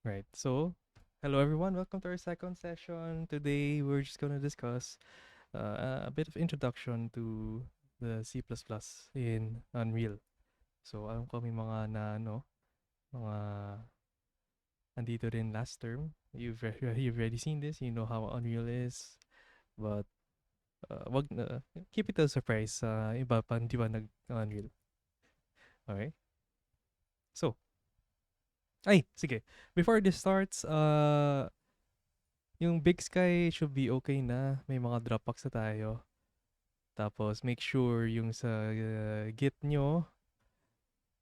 Right. So, hello everyone. Welcome to our second session. Today, we're just going to discuss a bit of introduction to the C++ in Unreal. So, alam ko may mga na mga andito rin last term. You've already seen this. You know how Unreal is. But wag na keep it a surprise sa iba pa hindi pa nag-Unreal. Okay? So, sige. Before this starts, yung Big Sky should be okay na. May mga Dropbox na tayo. Tapos, make sure yung sa Git nyo,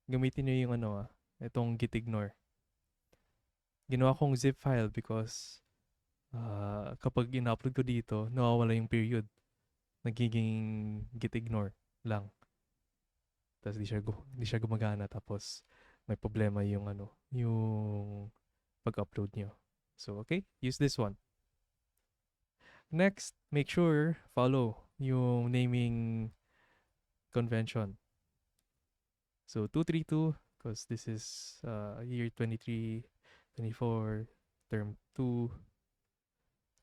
gamitin nyo yung itong Git ignore. Ginawa kong zip file because kapag in-upload ko dito, nawawala yung period. Nagiging Git ignore lang. Tapos, di siya gumagana. Tapos, may problema yung yung pag-upload nyo. So, okay, use this one. Next, make sure follow yung naming convention. So 232, because this is year 23, 24, term 2.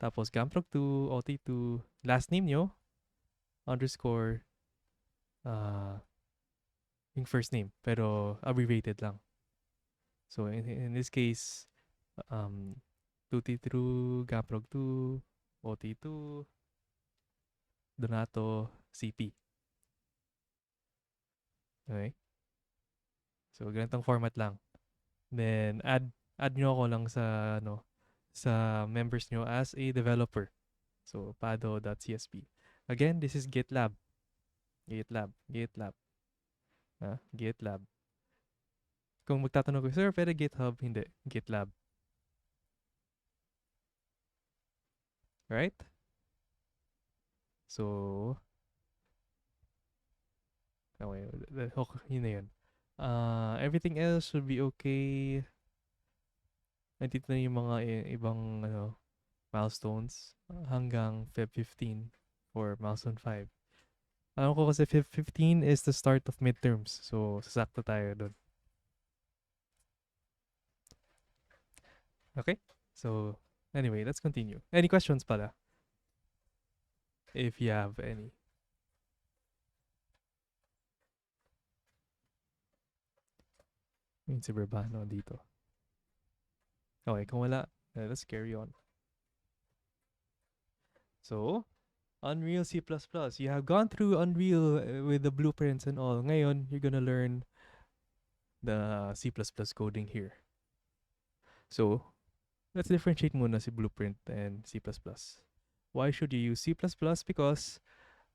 Tapos GAMPRG2, OT2, last name nyo, underscore, yung first name, pero abbreviated lang. So in this case, 232, GAMPRG2, OT2, Donato, CP. Okay? So ganitong format lang. Then add nyo ako lang sa members nyo as a developer. So pado.csp. Again, this is GitLab. GitLab. GitLab. Kung magtatanong ko, sir, pwede GitHub? Hindi. GitLab. Right? So, okay. Yun na yun. Everything else should be okay. Nandito na yung mga ibang milestones hanggang Feb 15 for milestone 5. Alam ko kasi Feb 15 is the start of midterms. So, sasakto tayo doon. Okay? So, anyway, let's continue. Any questions pala? If you have any. Yung si Burbano dito. Okay, kung wala, let's carry on. So, Unreal C++. You have gone through Unreal with the blueprints and all. Ngayon, you're gonna learn the C++ coding here. So, let's differentiate muna si blueprint and C++. Why should you use C++? Because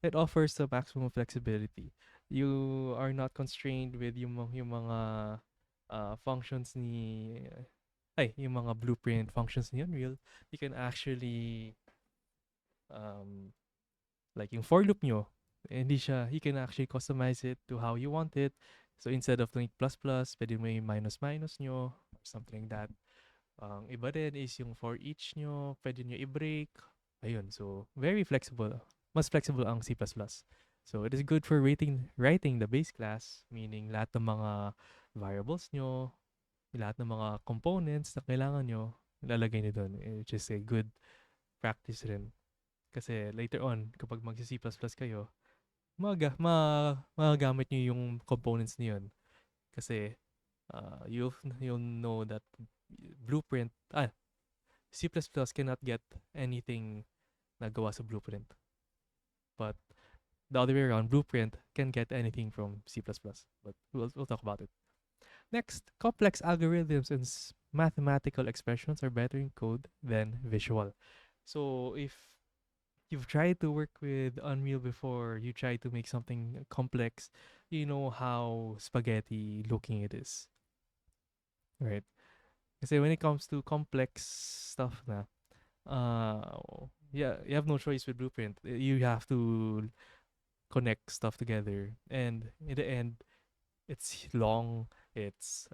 it offers the maximum flexibility. You are not constrained with yung mga functions yung mga blueprint functions ni Unreal. You can actually like yung for loop nyo, you can actually customize it to how you want it. So instead of doing plus plus, pwede mo yung minus minus nyo, or something like that. Iba din is yung for each nyo, pwede nyo i-break. Ayun, so very flexible. Mas flexible ang C++. So it is good for writing the base class, meaning lahat ng mga variables nyo, lahat ng mga components na kailangan nyo, ilalagay nyo doon, which is a good practice rin. Kasi later on, kapag mag-C++ kayo, magagamit nyo yung components niyon. Kasi you'll know that blueprint, C++ cannot get anything na gawa sa blueprint. But the other way around, blueprint can get anything from C++. But we'll talk about it. Next, complex algorithms and mathematical expressions are better in code than visual. So if you've tried to work with Unreal before, you try to make something complex, you know how spaghetti looking it is. Right? Kasi when it comes to complex stuff you have no choice with Blueprint. You have to connect stuff together. And in the end, it's long, it's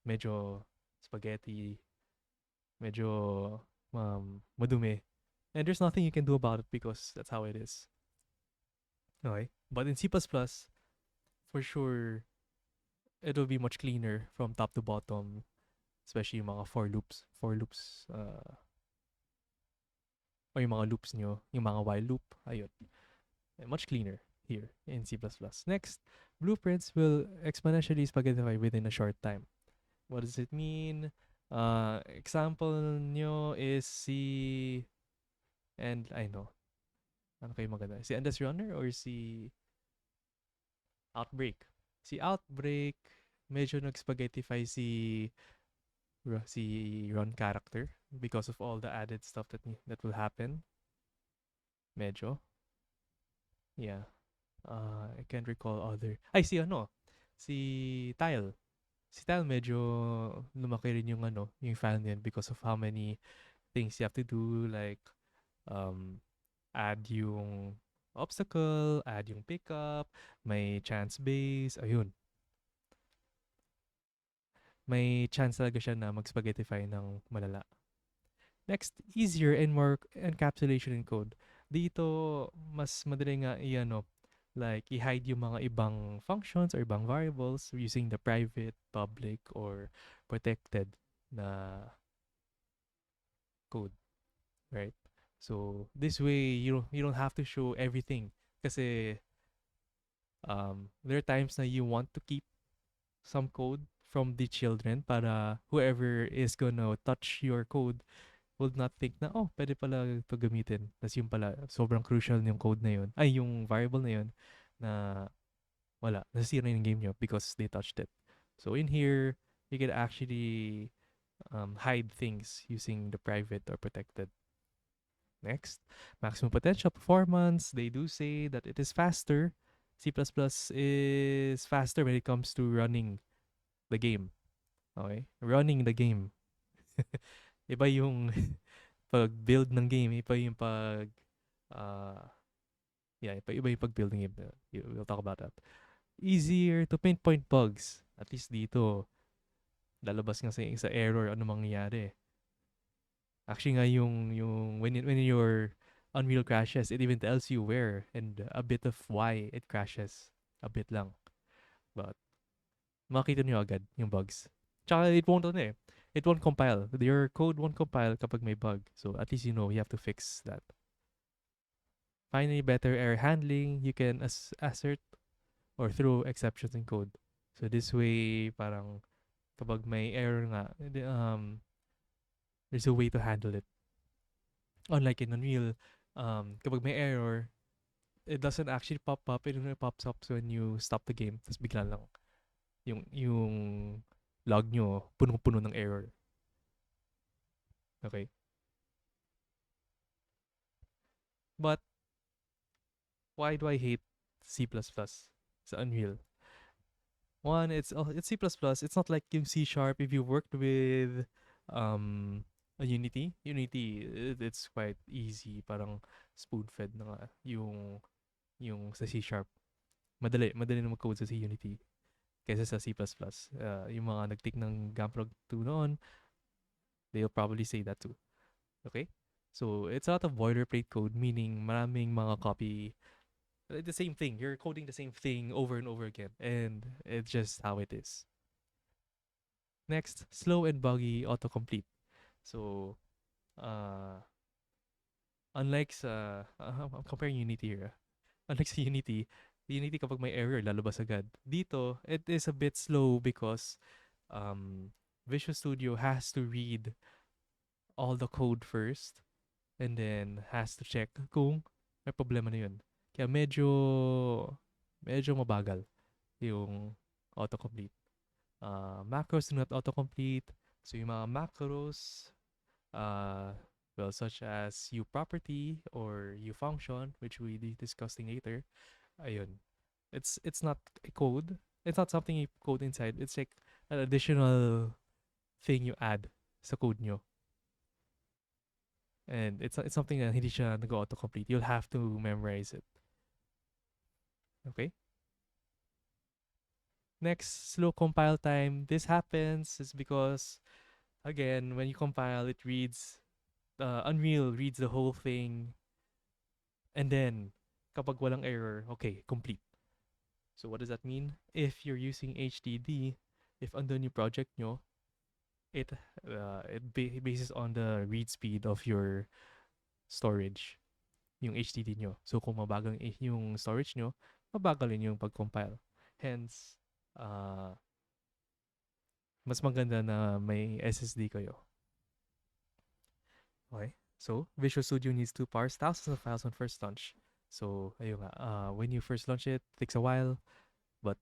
medyo spaghetti, medyo madumi. And there's nothing you can do about it because that's how it is. Okay? But in C++, for sure, it'll be much cleaner from top to bottom. especially yung mga for loops, or yung mga loops nyo, yung mga while loop, ayun, much cleaner here in C++. Next, blueprints will exponentially spaghettify within a short time. What does it mean? Example nyo is si, and I know, ano kayo maganda? Si Andas Runner or si Outbreak? Si Outbreak, medyo nag-spaghettify si Ron character because of all the added stuff that will happen. Medyo. Yeah. I can't recall other. Ay, si ano? Si Tile. Si Tile medyo lumaki rin yung ano, yung file niyan because of how many things you have to do, like um add yung obstacle, add yung pickup, may chance base, ayun. May chance talaga siya na mag-spaghettify ng malala. Next, easier and more encapsulation in code. Dito, mas madali nga i-ano, like i-hide yung mga ibang functions or ibang variables using the private, public, or protected na code, right? So this way you don't have to show everything kasi there are times na you want to keep some code from the children para whoever is gonna touch your code will not think na, oh, pwede pala ito gamitin. Tapos yung pala, sobrang crucial yung code na yun. Ay, yung variable na yun na wala. Nasisira yung game nyo because they touched it. So in here, you can actually hide things using the private or protected. Next, maximum potential performance. They do say that it is faster. C++ is faster when it comes to running the game. Okay? Running the game. Iba yung pag-build ng game, iba yung uh, iba yung pag-build ng game. We'll talk about that. Easier to pinpoint bugs. At least dito, lalabas nga sa error ano mangyayari. Actually nga yung when your Unreal crashes, it even tells you where and a bit of why it crashes. A bit lang. But makita nyo agad yung bugs. Tsaka it won't ano eh. It won't compile. Your code won't compile kapag may bug. So at least you know you have to fix that. Finally, better error handling. You can assert or throw exceptions in code. So this way, parang kapag may error nga, there's a way to handle it. Unlike in Unreal, kapag may error, it doesn't actually pop up. It only pops up when you stop the game. Tapos bigla lang yung log nyo punong-puno ng error. Okay? But why do I hate C++ sa Unreal? One, it's C++. It's not like yung C Sharp. If you worked with a Unity, it's quite easy. Parang spoon-fed na nga yung sa C Sharp. Madali na mag-code sa C Unity kaysa sa C++. Yung mga nag-take ng GAMPRG2 noon, they'll probably say that too. Okay? So, it's a lot of boilerplate code, meaning maraming mga copy. The same thing. You're coding the same thing over and over again. And it's just how it is. Next, slow and buggy autocomplete. So, unlike sa, I'm comparing Unity here. Unlike sa Unity kapag may error, lalabas agad. Dito, it is a bit slow because Visual Studio has to read all the code first and then has to check kung may problema na yun. Kaya medyo mabagal yung autocomplete. Macros do not autocomplete. So yung mga macros, well, such as uProperty or uFunction, which we'll be discussing later, ayun. It's not a code. It's not something you code inside. It's like an additional thing you add sa code nyo. And it's something na hindi siya nag-autocomplete. You'll have to memorize it. Okay? Next, slow compile time. This happens is because, again, when you compile, it reads, Unreal reads the whole thing. And then, kapag walang error, okay, complete. So what does that mean? If you're using HDD, if andun yung project nyo, it bases on the read speed of your storage, yung HDD nyo. So kung mabagal yung storage nyo, mabagal din yung pag-compile. Hence, mas maganda na may SSD kayo. Okay? So, Visual Studio needs to parse thousands of files on first launch. So, ayun nga, when you first launch it takes a while, but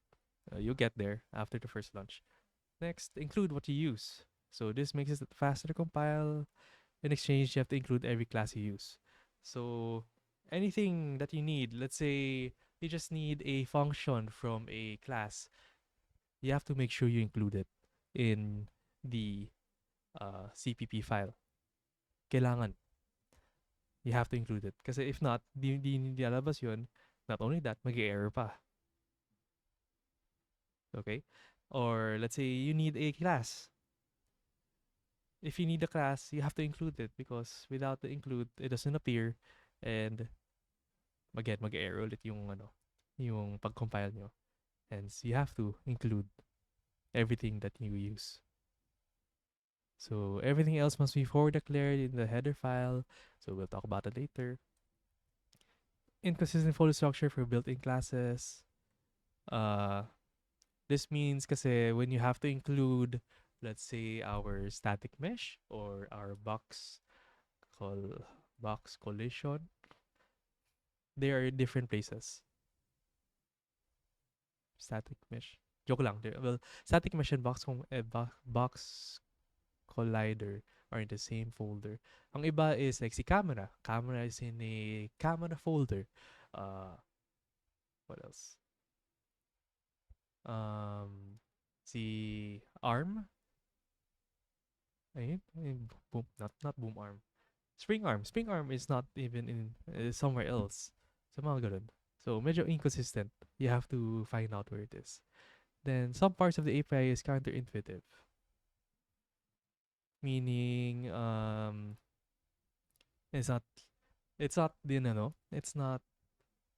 you get there after the first launch. Next, include what you use. So, this makes it faster to compile. In exchange, you have to include every class you use. So, anything that you need, let's say you just need a function from a class, you have to make sure you include it in the CPP file. Kailangan. You have to include it. Kasi if not, di lalabas yun. Not only that, mag-error pa. Okay? Or let's say you need a class. If you need a class, you have to include it because without the include, it doesn't appear and again, mag-error ulit yung pag-compile nyo. Hence, you have to include everything that you use. So everything else must be forward declared in the header file. So we'll talk about it later. Inconsistent folder structure for built-in classes. This means kasi when you have to include, let's say, our static mesh or our box collision, they are in different places. Static mesh. Joke lang. Well, static mesh and box collider are in the same folder. Ang iba is like si camera. Camera is in a camera folder. What else? Si ARM. Ayun, boom, not boom arm. Spring arm. Spring arm is not even in somewhere else. So mga ganun. So medyo inconsistent. You have to find out where it is. Then some parts of the API is counterintuitive. Meaning it's not it's not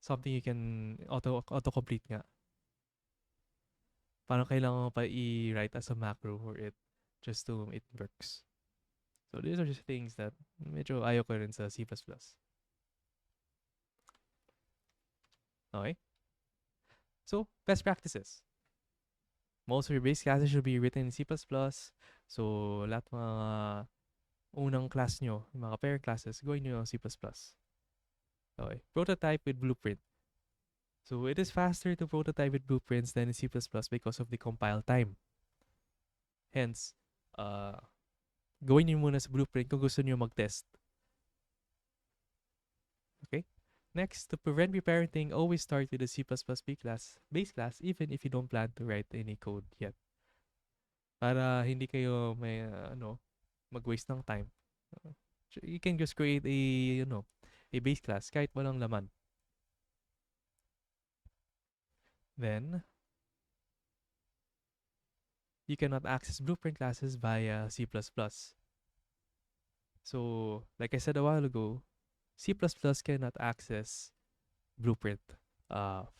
something you can autocomplete nga. Parang kailangan mo pa i-write as a macro for it just to it works. So these are just things that medyo ayaw ko rin sa C++. Okay? So, best practices. Most of your base classes should be written in C++. So, lahat mga unang class nyo, yung mga parent classes, gawin nyo C++. Okay. Prototype with blueprint. So, it is faster to prototype with blueprints than in C++ because of the compile time. Hence, gawin nyo muna sa blueprint kung gusto nyo mag-test. Okay? Next, to prevent reparenting, always start with the C++ base class even if you don't plan to write any code yet. Para hindi kayo may mag-waste ng time. You can just create a base class kahit walang laman. Then, you cannot access blueprint classes via C++. So, like I said a while ago, C++ cannot access blueprint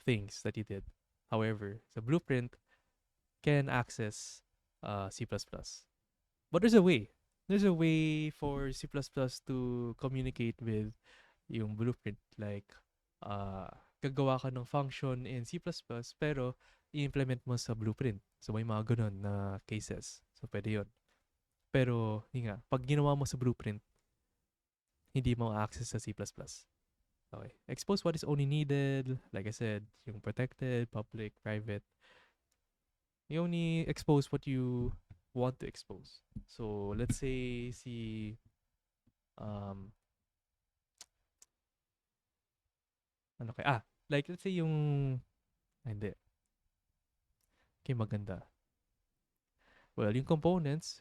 things that you did. However, the blueprint can access C++. But there's a way. There's a way for C++ to communicate with yung blueprint. Like, gagawa ka ng function in C++ pero i-implement mo sa blueprint. So, may mga ganun na cases. So, pwede yun. Pero, yun nga, pag ginawa mo sa blueprint, hindi mo access sa C++. Okay. Expose what is only needed. Like I said, yung protected, public, private. You only expose what you want to expose. So, let's say like let's say yung hindi. Okay, maganda. Well, yung components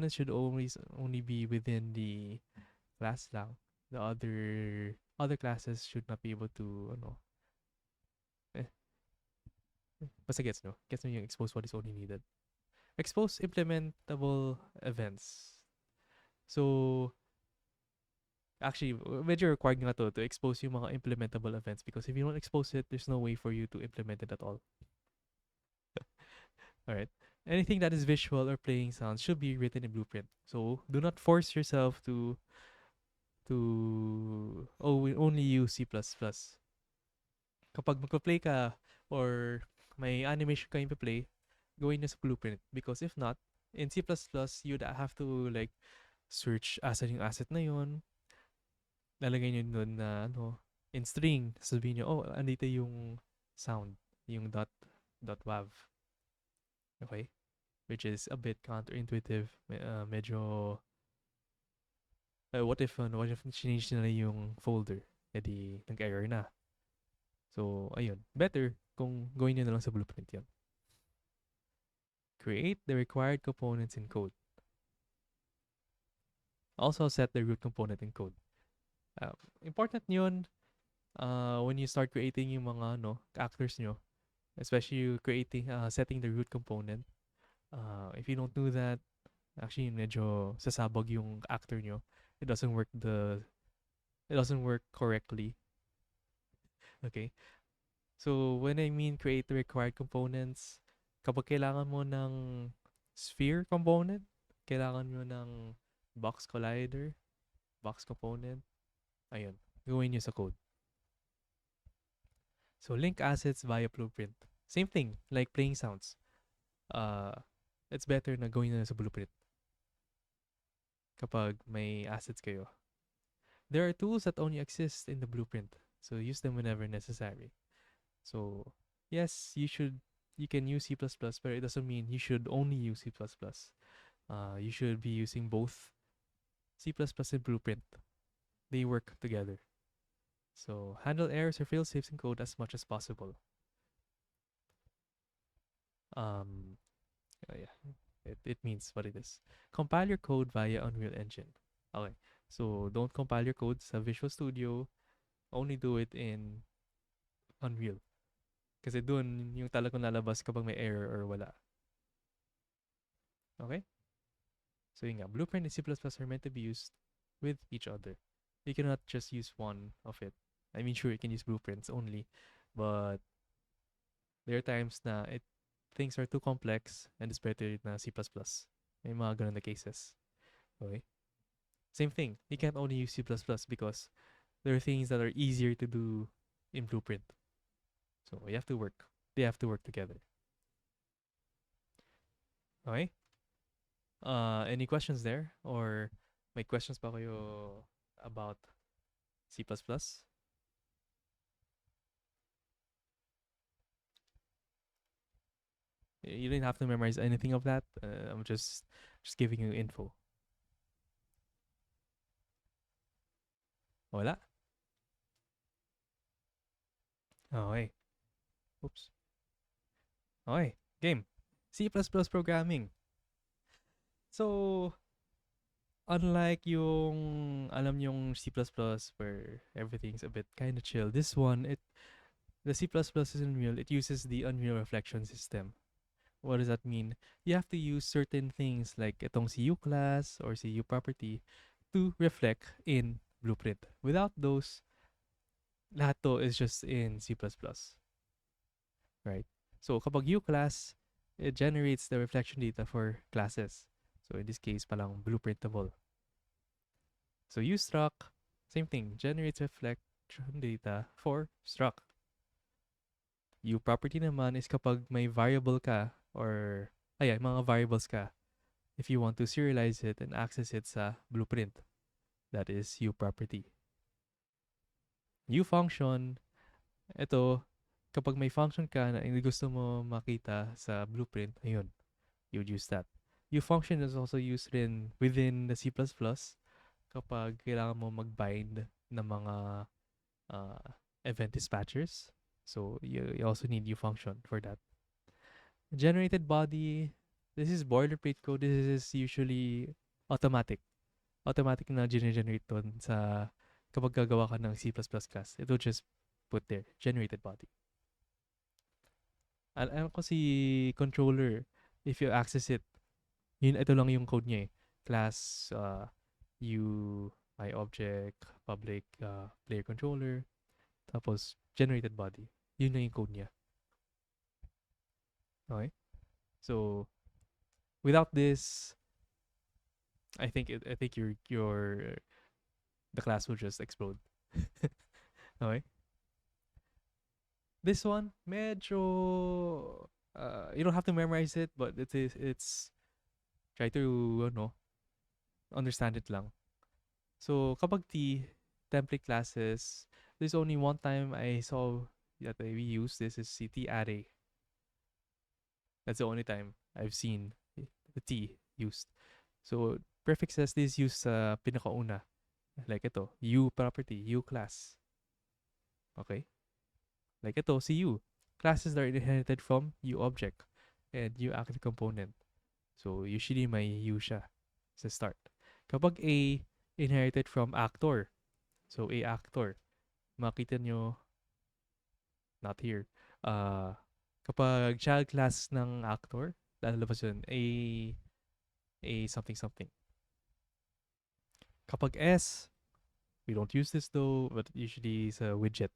should only be within the class lang. The other classes should not be able to basta gets no yung expose what is only needed. Expose implementable events. So, actually, medyo required nga to expose yung mga implementable events because if you don't expose it, there's no way for you to implement it at all. Alright. Anything that is visual or playing sounds should be written in Blueprint. So do not force yourself to we only use C++. Kapag magpa-play ka or may animation ka yung play, gawin niya sa Blueprint. Because if not, in C++, you'd have to like search asan yung asset na yun, lalagay niyo doon na ano, in string, sabihin niyo, oh, andito yung sound, yung .wav. Okay? Which is a bit counterintuitive. Medyo, what if change nila yung folder? E di, nag-error na. So, ayun. Better kung gawin niyo na lang sa Blueprint yan. Create the required components in code. Also set the root component in code. Important yun when you start creating yung mga actors nyo, especially you creating setting the root component. If you don't do that, actually medyo sasabog yung actor nyo. It doesn't work correctly. Okay? So when I mean create the required components, kapag kailangan mo ng sphere component, kailangan mo ng box collider, box component, ayun, gawin nyo sa code. So link assets via Blueprint. Same thing, like playing sounds. It's better na gawin na sa Blueprint kapag may assets kayo. There are tools that only exist in the Blueprint, so use them whenever necessary. So yes, you can use C++, but it doesn't mean you should only use C++. You should be using both C++ and Blueprint. They work together. So handle errors or fail-safes in code as much as possible. Yeah, it means what it is. Compile your code via Unreal Engine. Okay, so don't compile your code sa Visual Studio. Only do it in Unreal. Kasi dun yung talagang lalabas kapag may error or wala. Okay? So yun nga, Blueprint and C++ are meant to be used with each other. You cannot just use one of it. I mean, sure, you can use Blueprints only, but there are times na things are too complex and it's better na C++. May mga ganun na cases. Okay? Same thing. You can't only use C++ because there are things that are easier to do in Blueprint. So you have to work. They have to work together. Okay? Any questions there? Or may questions pa kayo about C++? You didn't have to memorize anything of that. I'm just giving you info. Wala? Okay. Oops. Okay. Game. C++ programming. So, unlike yung, alam yung C++ where everything's a bit kind of chill, this one, the C++ is Unreal, it uses the Unreal Reflection System. What does that mean? You have to use certain things like itong CU class or CU property to reflect in Blueprint. Without those, lahat to is just in C++. Right? So kapag U class, it generates the reflection data for classes. So in this case, palang blueprintable. So U struct, same thing, generates reflection data for struct. U property naman is kapag may variable ka or mga variables ka. If you want to serialize it and access it sa Blueprint, that is U property. U function, ito, kapag may function ka na hindi gusto mo makita sa Blueprint, ayun, you would use that. U function is also used rin within the C++ kapag kailangan mo mag-bind ng mga event dispatchers. So you also need U function for that. Generated body, this is boilerplate code. This is usually automatic. Automatic na generate doon sa kapag gagawa ka ng C++ class. It will just put there, generated body. Alam ko si controller, if you access it, ito lang yung code niya eh. Class, my object, public, player controller, tapos generated body. Yun na yung code niya. Okay? So, Without this, I think your the class will just explode. Okay. This one, medyo you don't have to memorize it, but it's try to understand it lang. So kapag template classes, there's only one time I saw that we use this is CT array. That's the only time I've seen the T used. So prefixes is used sa pinakauna. Like ito, U property, U class. Okay? Like ito, si U. Classes that are inherited from U object and U active component. So usually may U siya sa start. Kapag A, inherited from actor. So A actor. Makita nyo, not here. Kapag child class ng actor, lalabas yun, A something something. Kapag S, we don't use this though, but usually it's a widget.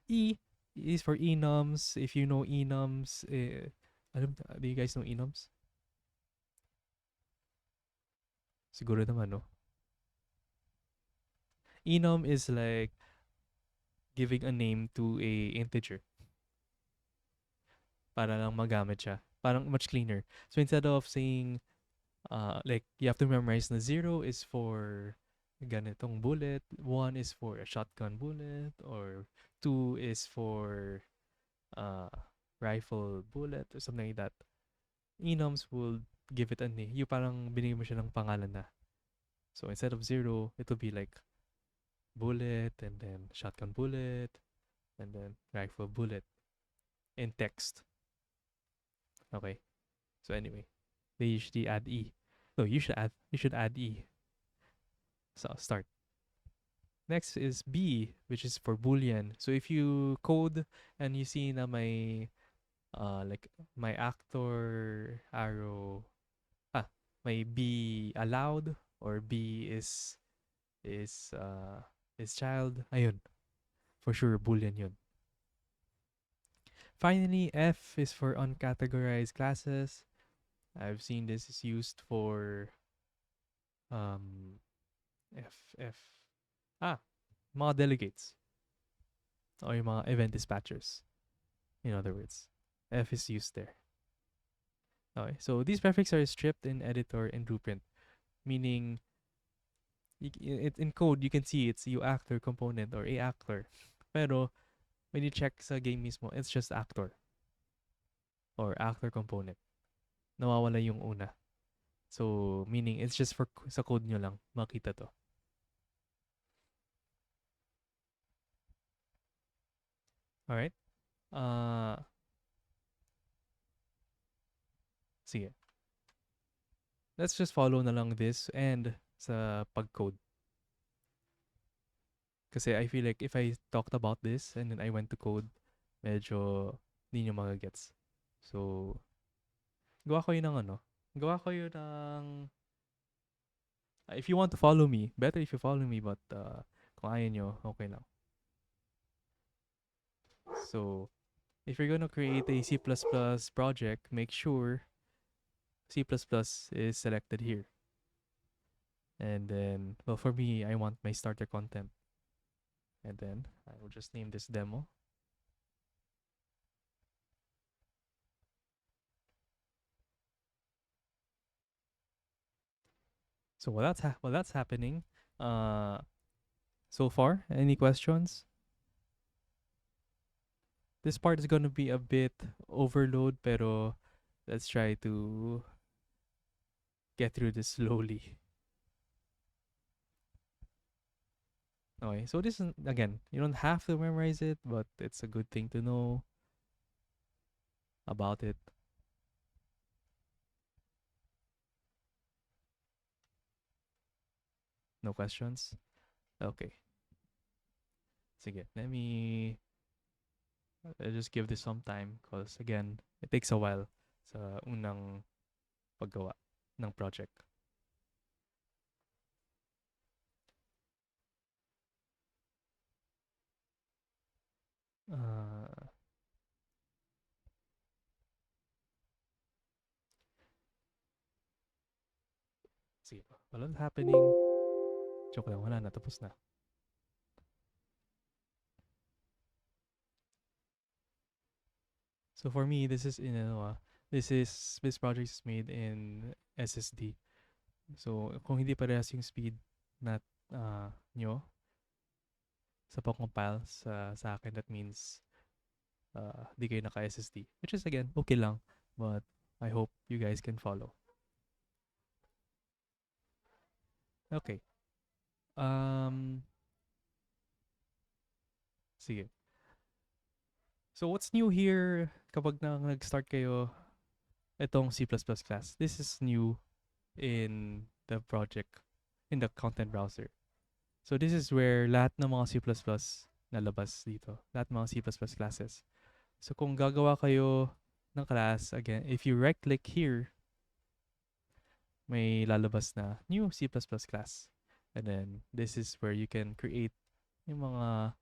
E is for enums. If you know enums, do you guys know enums? Siguro naman, no? Enum is like giving a name to a integer para lang magamit siya. Parang much cleaner. So instead of saying, like, you have to memorize na 0 is for ganitong bullet, 1 is for a shotgun bullet, or 2 is for uh, rifle bullet, or something like that. Enums will give it a name. Yung parang binigyan mo siya ng pangalan na. So instead of 0, it will be like bullet, and then shotgun bullet, and then rifle bullet in text. Okay. So anyway, they usually add E. No, you should add E. So start. Next is B, which is for Boolean. So if you code and you see na may like my actor arrow may be allowed or B is child. Ayun. For sure Boolean yun. Finally, F is for uncategorized classes. I've seen this is used for um F mga delegates or yung mga event dispatchers. In other words, F is used there. Okay, so these prefixes are stripped in editor and blueprint, meaning in code you can see it's U actor component or A actor. Pero when you check sa game mismo, it's just actor or actor component. Nawawala yung una. So meaning it's just for sa code nyo lang makita to. Alright? Sige. Let's just follow na lang this and sa pag-code. Kasi I feel like if I talked about this and then I went to code, medyo hindi nyo magagets. So, gawa ko yun ng gawa ko yun ng, if you want to follow me, better if you follow me, but kung ayaw nyo, okay lang. So, if you're gonna create a C++ project, make sure C++ is selected here. And then, well, for me, I want my starter content. And then, I will just name this demo. So while that's happening, so far, any questions? This part is gonna be a bit overload, pero let's try to get through this slowly. Okay, so this is, again, you don't have to memorize it, but it's a good thing to know about it. No questions? Okay. Sige, let me just give this some time because again, it takes a while sa unang paggawa ng project. Sige, wala happening. Joke lang, wala na, tapos na. So for me, this is this project is made in SSD. So kung hindi parehas yung speed na nyo sa pag-compile sa akin, that means di kayo naka-SSD. Which is again, okay lang. But I hope you guys can follow. Okay. Sige. So what's new here kapag nag-start kayo itong C++ class? This is new in the project, in the content browser. So this is where lahat ng mga C++ nalabas dito. Lahat ng mga C++ classes. So kung gagawa kayo ng class, again, if you right-click here, may lalabas na new C++ class. And then this is where you can create yung mga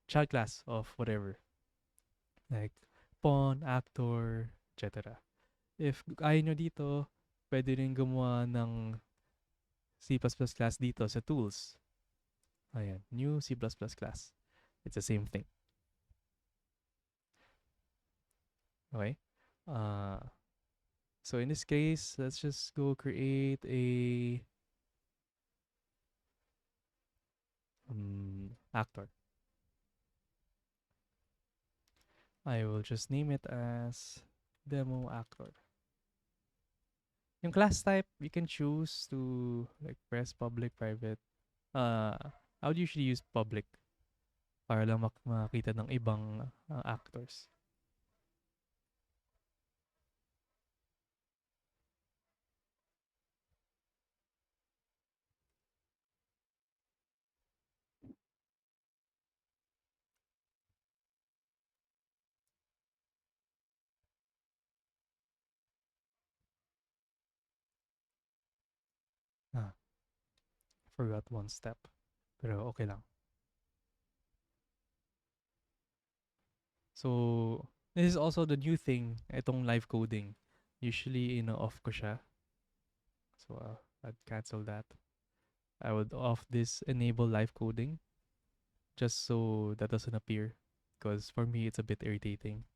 child class of whatever. Like pawn, actor, etc. If ayaw nyo dito, pwede rin gumawa ng C++ class dito sa tools. Ayan, new C++ class. It's the same thing. Okay? So in this case, let's just go create a actor. I will just name it as demo actor. Yung class type, you can choose to like press public, private. I would usually use public para lang makita ng ibang actors. Forgot one step. Pero okay lang. So, this is also the new thing, itong live coding. Usually, off ko siya. So, I'd cancel that. I would off this enable live coding just so that doesn't appear. Because for me, it's a bit irritating.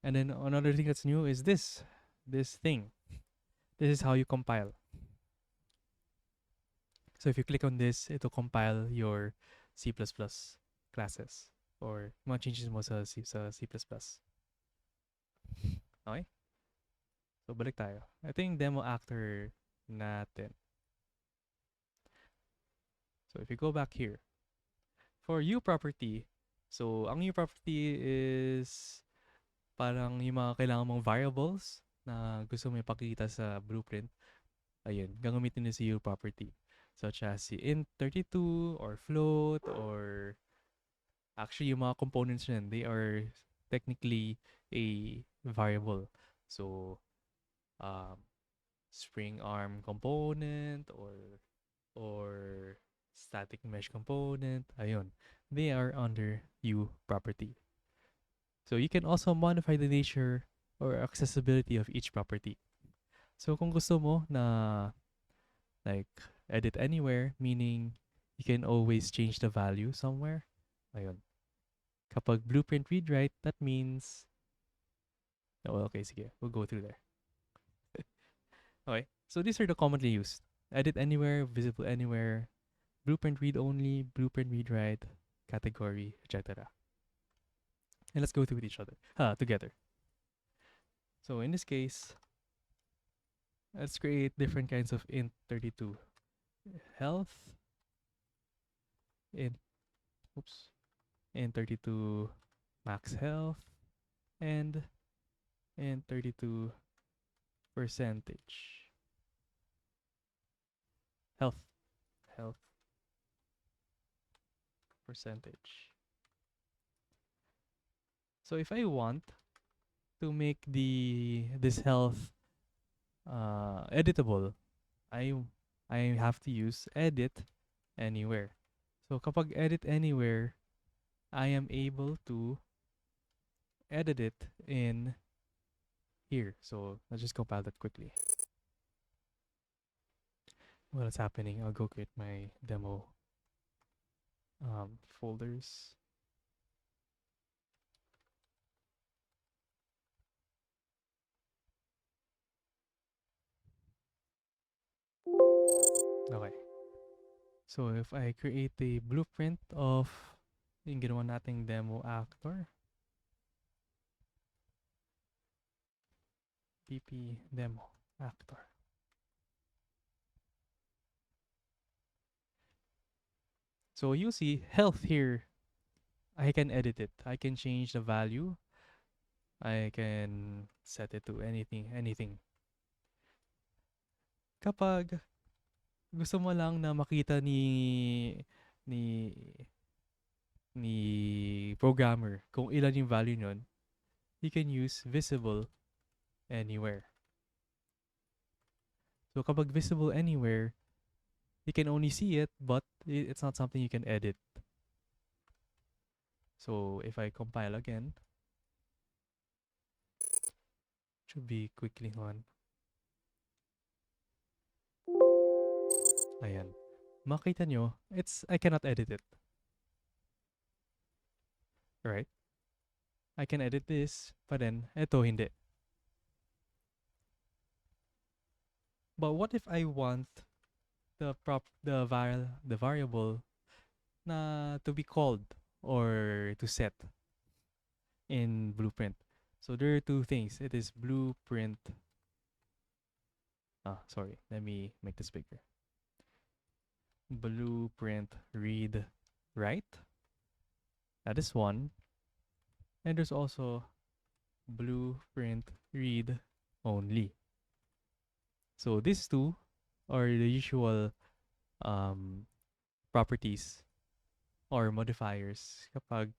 And then another thing that's new is this thing. This is how you compile. So if you click on this, it'll compile your C++ classes or mga changes mo sa C++. Okay? So balik tayo. Ito yung demo actor natin. So if you go back here, for U property, so ang U property is parang yung mga kailangan mong variables na gusto mo ipakita sa blueprint. Ayun, gagamitin nyo si U property. Such as si int32 or float or actually yung mga components nyan, they are technically a variable. So, spring arm component or static mesh component, ayun, they are under U property. So you can also modify the nature or accessibility of each property. So kung gusto mo na like edit anywhere, meaning you can always change the value somewhere, ayun. Kapag blueprint read write, that means, oh, okay, sige, we'll go through there. Okay, so these are the commonly used. Edit anywhere, visible anywhere, blueprint read only, blueprint read write, category, etc. And let's go through each other together. So in this case, let's create different kinds of int32. Health, int32 max health, and int32 percentage. Health percentage. So if I want to make this health editable, I have to use edit anywhere. So kapag edit anywhere, I am able to edit it in here. So let's just compile that quickly. While it's happening, I'll go create my demo folders. Okay. So if I create a blueprint of yung ginawa nating demo actor, pp demo actor. So you see health here. I can edit it. I can change the value. I can set it to anything. Kapag gusto mo lang na makita ni ni programmer kung ilan yung value nun, you can use visible anywhere. So kapag visible anywhere, you can only see it, but it's not something you can edit. So if I compile again, should be quickly on. Ayan. Makita nyo, I cannot edit it. Right? I can edit this, but then, eto hindi. But what if I want the variable na to be called or to set in Blueprint? So there are two things. It is Blueprint. Sorry. Let me make this bigger. Blueprint read write. That is one. And there's also Blueprint read only. So these two are the usual properties or modifiers kapag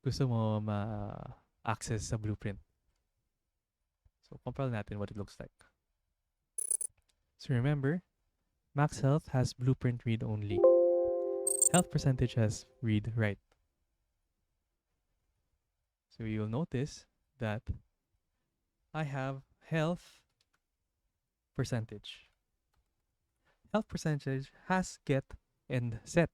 gusto mo ma-access sa Blueprint. So compile natin what it looks like. So remember, max health has Blueprint read only. Health percentage has read write. So you'll notice that I have health percentage. Health percentage has get and set,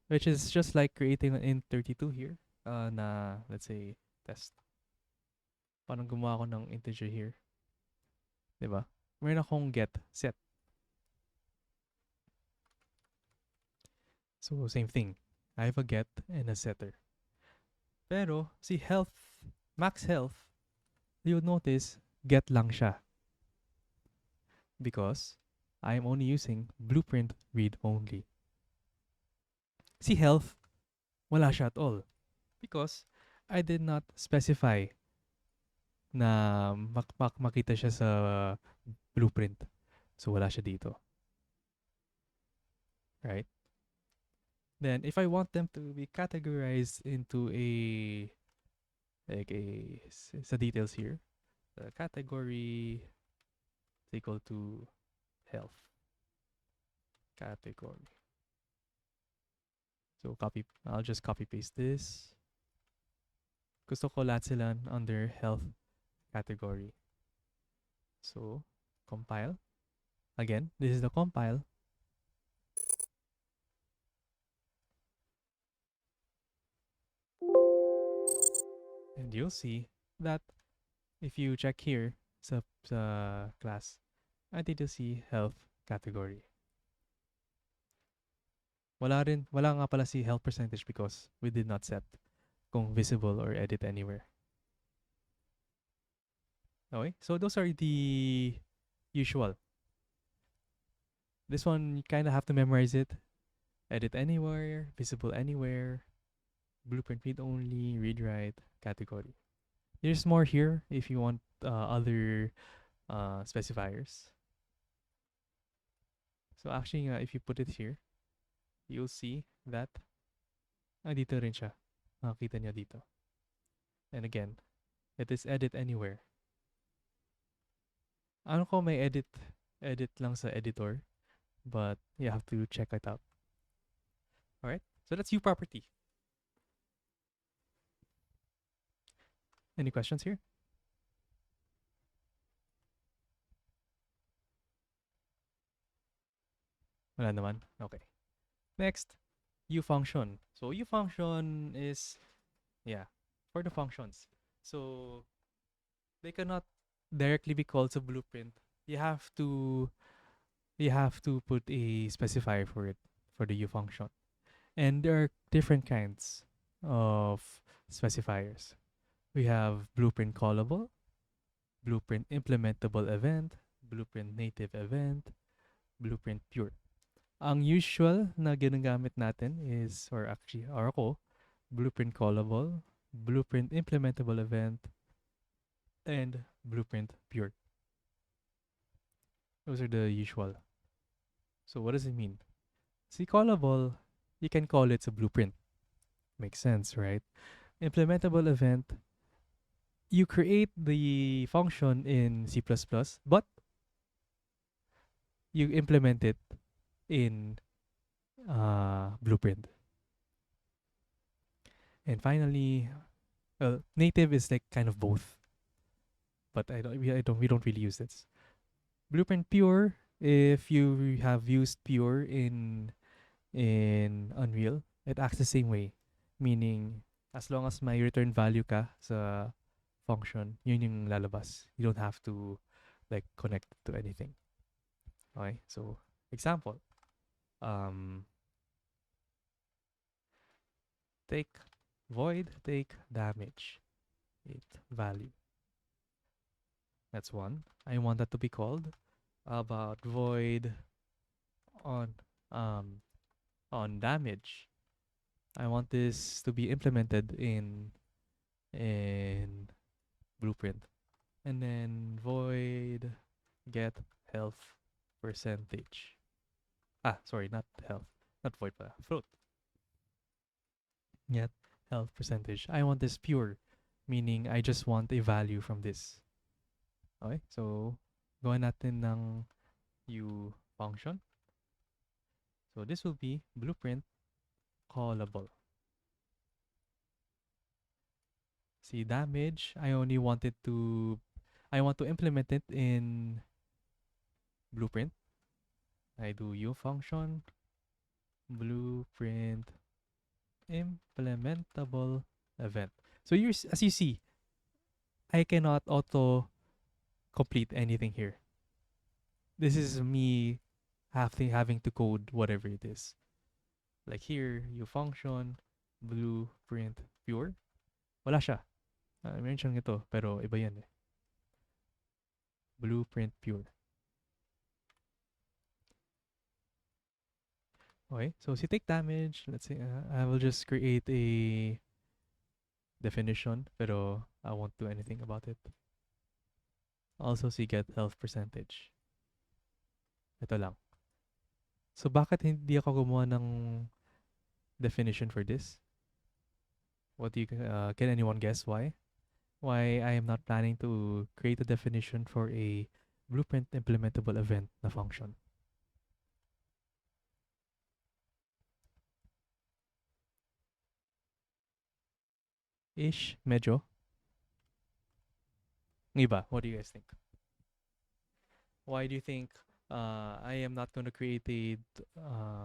which is just like creating an int32 here na, let's say, test. Parang gumawa ako ng integer here. Diba? Meron akong get, set. So, same thing. I have a get and a setter. Pero, si health, max health, you'll notice, get lang siya. Because, I'm only using Blueprint read only. Si health, wala siya at all. Because, I did not specify na makita siya sa Blueprint. So, wala siya dito. Right? Then, if I want them to be categorized into sa details here, the category is equal to health. Category. So, I'll just copy paste this. Gusto ko lahat sila under health category. So, compile. Again, this is the compile. And you'll see that if you check here sa class, I did see health category. Wala nga pala si health percentage because we did not set kung visible or edit anywhere. Okay, so those are the usual. This one, you kind of have to memorize it. Edit anywhere, visible anywhere, Blueprint read only, read write, category. There's more here if you want other specifiers. So actually, if you put it here, you'll see that dito rin siya. Makikita niyo dito. And again, it is edit anywhere. Ano ko may edit lang sa editor, but you have to check it out. Alright, so that's uProperty. Any questions here? Wala naman? Okay. Next, U function. So U function is, yeah, for the functions. So they cannot directly be called to blueprint. You have to you have to put a specifier for it for the U function. And there are different kinds of specifiers. We have blueprint callable, blueprint implementable event, blueprint native event, blueprint pure. Ang usual na ginagamit natin is, or actually, or ako, blueprint callable, blueprint implementable event, and blueprint pure. Those are the usual. So what does it mean? See, callable, you can call it a blueprint. Makes sense, right? Implementable event, you create the function in C++, but you implement it in blueprint. And finally, native is like kind of both, but we don't really use this. Blueprint pure, if you have used pure in Unreal, it acts the same way. Meaning, as long as may return value ka sa function, yun yung lalabas. You don't have to like connect to anything. Okay? So, example. Um, take void, take damage. It value. That's one. I want that to be called. About void on um on damage. I want this to be implemented in blueprint. And then void get health percentage. Sorry, not health. Not void pala. Float. Get health percentage. I want this pure, meaning I just want a value from this. Okay? So, gawa natin ng U function. So, this will be blueprint callable. See, damage, I want to implement it in blueprint. I do U function, blueprint, implementable event. So as you see, I cannot auto complete anything here. This is me having to code whatever it is. Like here, U function, blueprint pure. Wala siya. Meron siyang ito, pero iba yan eh. Blueprint pure. Okay, so if you take damage, let's say I will just create a definition, pero I won't do anything about it. Also, si get health percentage. Ito lang. So, bakit hindi ako gumawa ng definition for this? What do you, can anyone guess why? Why I am not planning to create a definition for a blueprint implementable event na function? Ish, medyo. Iba, what do you guys think? Why do you think I am not going to create a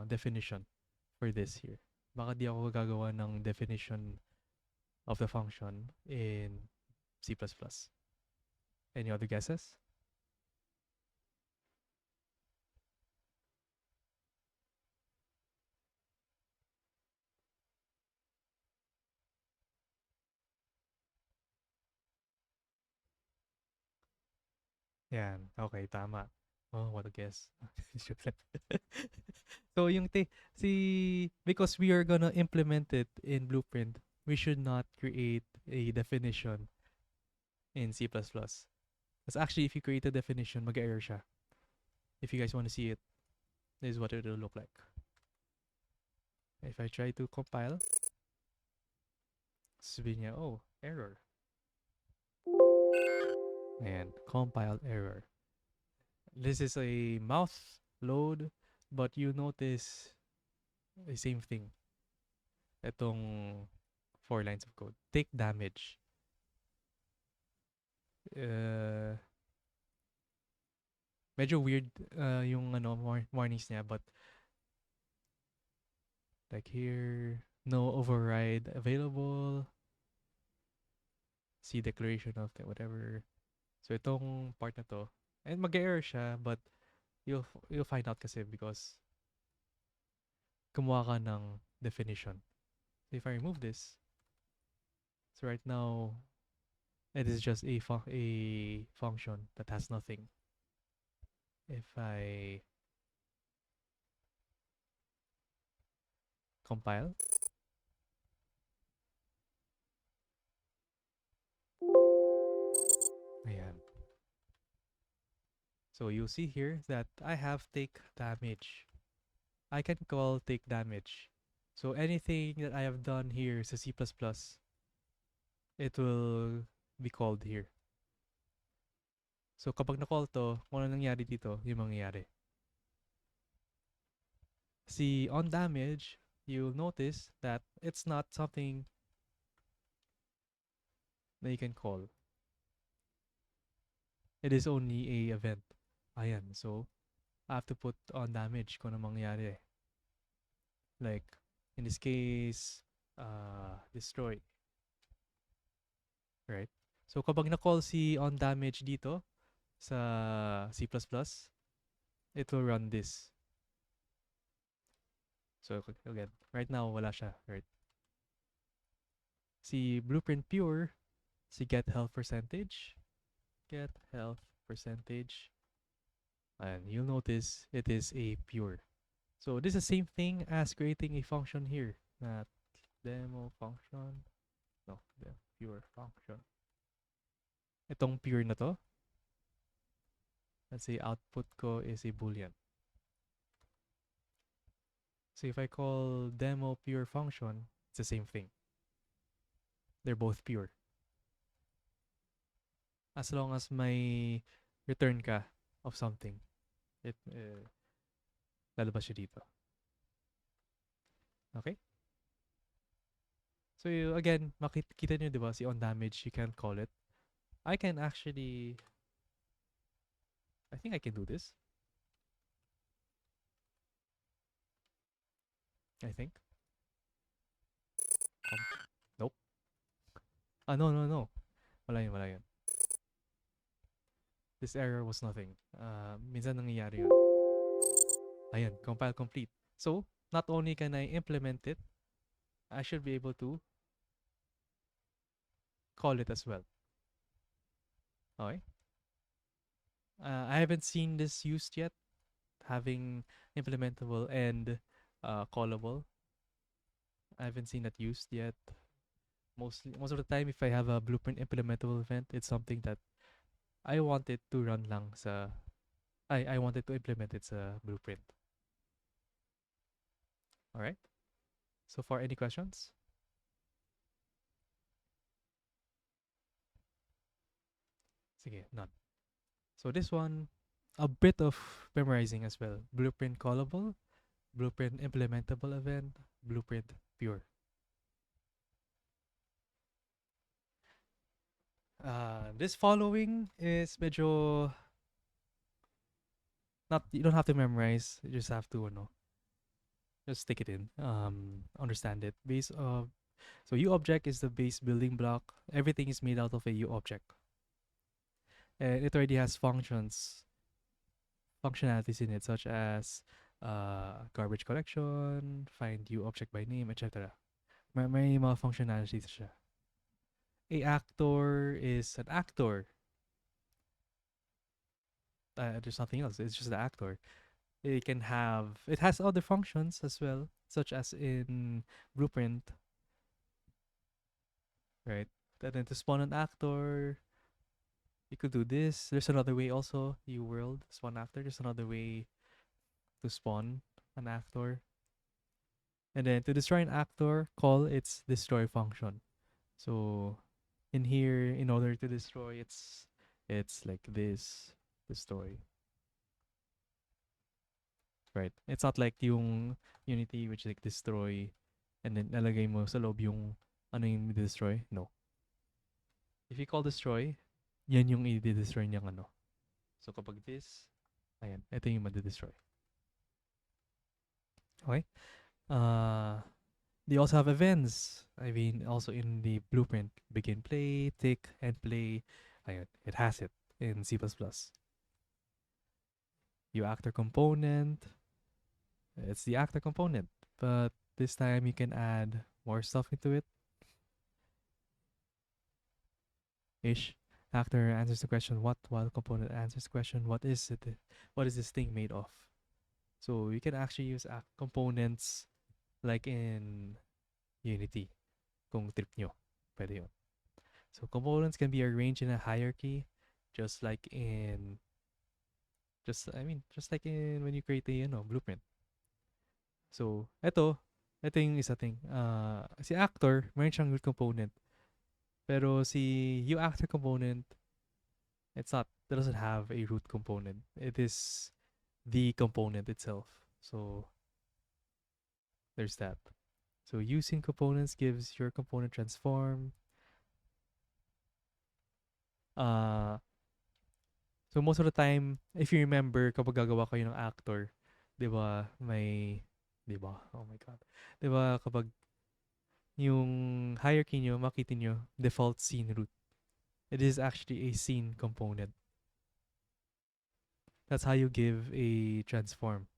definition for this here? Bakit di ako gagawa ng definition of the function in C++? Any other guesses? Yan. Okay, tama. Oh, what a guess. So yung because we are gonna implement it in Blueprint, we should not create a definition in C++. Because actually, if you create a definition, mag-error siya. If you guys want to see it, this is what it will look like. If I try to compile, sabihin niya, oh, error. And compile error. This is a mouse load, but you notice the same thing. Itong 4 lines of code. Take damage. Medyo weird yung warnings niya, but Like here, no override available. See declaration of the whatever. So itong part na to, and mag-error siya, but you'll find out kasi because kumuha ka ng definition. So if I remove this, so right now it is just a function that has nothing. If I compile, ayan. So you'll see here that I have take damage. I can call take damage. So anything that I have done here sa C++, it will be called here. So kapag na-call to, kung ano nangyari dito, yung mangyayari. See, on damage, you'll notice that it's not something that you can call. It is only a event. Ayan, so I have to put on damage kung ano mangyayari. Like, in this case, destroy. Right? So kapag na-call si on damage dito sa C++, it will run this. So again, right now wala siya, right? Si blueprint pure, si get health percentage, and you'll notice it is a pure. So this is the same thing as creating a function here. Not demo function. No, the pure function. Itong pure na to, let's say output ko is a boolean. So if I call demo pure function, it's the same thing. They're both pure. As long as may return ka of something, it lalabas siya dito. Okay? So again, makikita nyo, di ba, si on damage, you can call it. I can actually, I think I can do this. I think. Nope. No. Wala yun. This error was nothing. Minsan nangyayari yun. Ayan, compile complete. So, not only can I implement it, I should be able to call it as well. Okay. I haven't seen this used yet, having implementable and callable. I haven't seen that used yet. Most of the time, if I have a blueprint implementable event, it's something that I wanted to run lang sa, I wanted to implement it sa blueprint. All right. So far, any questions? Sige, none. So this one, a bit of memorizing as well. Blueprint callable, blueprint implementable event, blueprint pure. This following is medyo not, you don't have to memorize, you just have to just stick it in, understand it. So U object is the base building block. Everything is made out of a U object, and it already has functionalities in it, such as garbage collection, find U object by name, etc. May mga functionalities siya. A actor is an actor. There's nothing else. It's just the actor. It has other functions as well, such as in blueprint, right? And then to spawn an actor, you could do this. There's another way also. U world spawn actor. There's another way to spawn an actor. And then to destroy an actor, call its destroy function. So in here, in order to destroy, it's like this, destroy. Right? It's not like yung Unity, which like destroy, and then nalagay mo sa loob yung ano yung destroy. No. If you call destroy, yan yung i-destroy niyang ano. So kapag this, ayan, ito yung madi-destroy. Okay? Uh, they also have events. I mean, also in the blueprint, begin play, tick, and play. Ayun, it has it in C++. You actor component. It's the actor component, but this time you can add more stuff into it. Ish. Actor answers the question what, while component answers the question what is it? What is this thing made of? So you can actually use components like in Unity. Kung trip nyo, pwede yun. So components can be arranged in a hierarchy, just like in, just like in when you create a blueprint. So ito yung isa thing. Si actor, meron siyang root component. Pero si you actor component, it doesn't have a root component. It is the component itself. So there's that. So using components gives your component transform. Uh, so most of the time, if you remember, kapag gagawa kayo ng actor, di ba, di ba? Oh my God. Di ba, kapag yung hierarchy nyo, makita nyo, default scene root. It is actually a scene component. That's how you give a transform.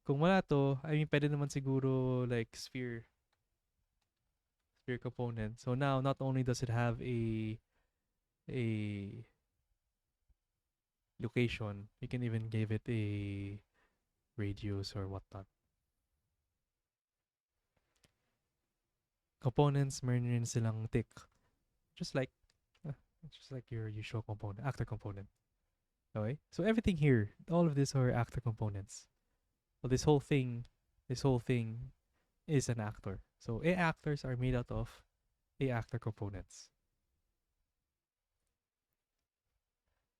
Kung wala to, I mean, pwede naman siguro like sphere component. So now, not only does it have a location, you can even give it a radius or whatnot. Components, meron rin silang tick. Just like, uh, just like your usual component, actor component. Okay? So everything here, all of these are actor components. Well, this whole thing is an actor. So A actors are made out of A actor components.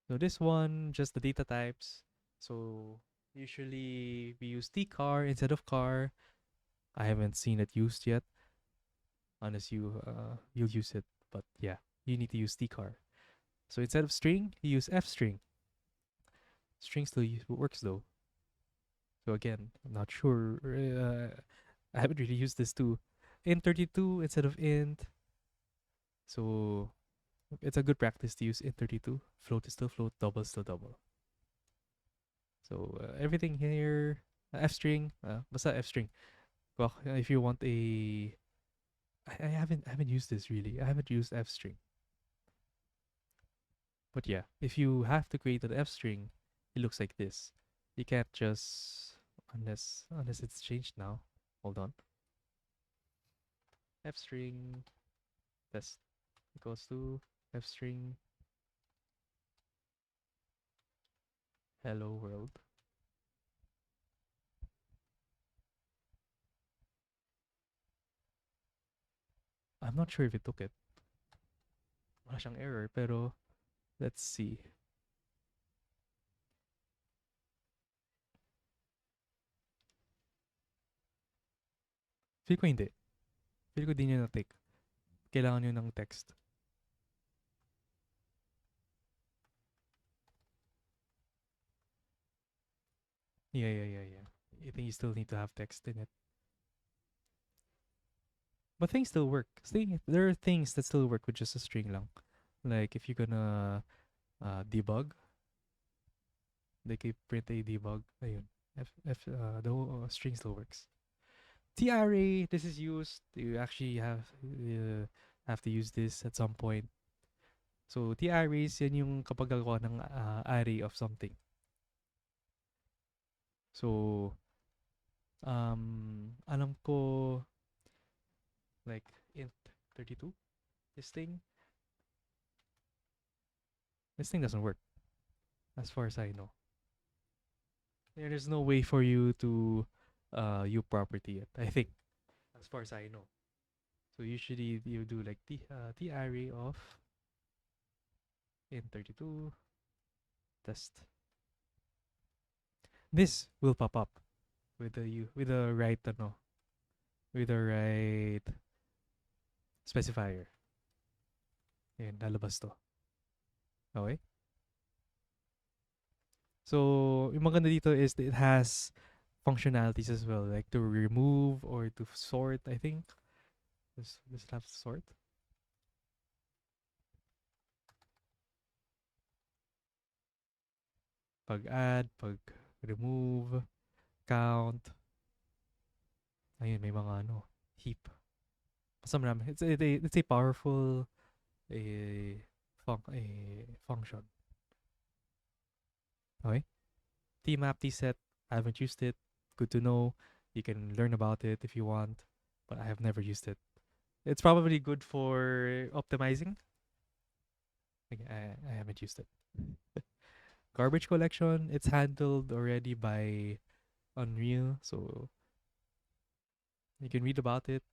So this one, just the data types. So usually we use tcar instead of car. I haven't seen it used yet, unless you'll use it. But yeah, you need to use tcar. So instead of string, you use f string. String still works though. So again, I'm not sure. I haven't really used this too. Int32 instead of int. So it's a good practice to use int32. Float is still float, double is still double. So everything here, f string, basta f string. Well, if you want I haven't used this really. I haven't used f string. But yeah, if you have to create an f string, it looks like this. You can't just unless it's changed now. Hold on. F string test equals to f string hello world. I'm not sure if it took it. Wala siyang error, pero let's see. Feel ko hindi. Feel ko di niya na-take. Kailangan nyo ng text. Yeah. I think you still need to have text in it. But things still work. There are things that still work with just a string lang. Like if you're gonna debug, they can print a debug. Ayun. The whole string still works. TRA, this is used. You actually have to use this at some point. So TRAs, yan yung kapag gagawa ng array of something. So, alam ko, like int 32, this thing doesn't work, as far as I know. There is no way for you to u property it, I think, as far as I know. So usually you do like the array of int 32 test. This will pop up with the right specifier. Yan, lalabas to. Okay? So, yung maganda dito is it has functionalities as well, like to remove or to sort. I think this have sort. Pag add, pag remove, count. Ayun, may mga ano, heap. Basta marami. It's a powerful a function. Okay? Tmap, tset, I haven't used it. Good to know. You can learn about it if you want, but I have never used it. It's probably good for optimizing. I haven't used it. Garbage collection, it's handled already by Unreal, so you can read about it.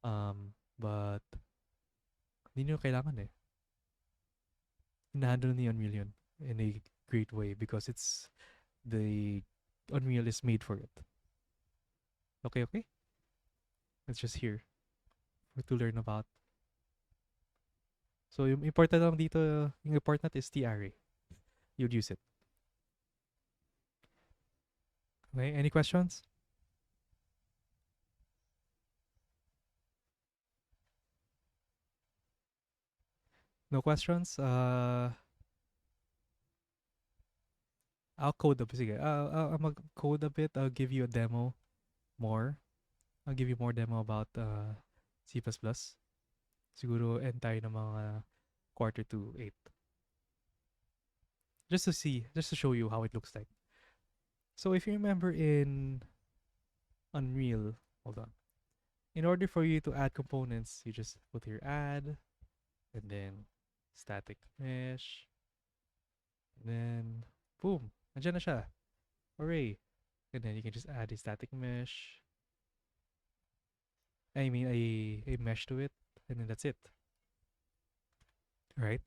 But hindi nyo kailangan eh. Hinahandle ni Unreal yun in a great way because it's the Unreal is made for it. Okay, okay? It's just here for to learn about. So yung important lang dito, yung important is the array. You'd use it. Okay, any questions? No questions? I'll code a bit. Sige, I'll mag-code a bit. I'll give you a demo more. I'll give you more demo about C++. Siguro end tayo ng mga quarter to 8. Just to see, just to show you how it looks like. So if you remember in Unreal, hold on. In order for you to add components, you just put here add, and then static mesh, and then boom, nandiyan na siya. Hooray. And then you can just add a static mesh. I mean a mesh to it, and then that's it. Right?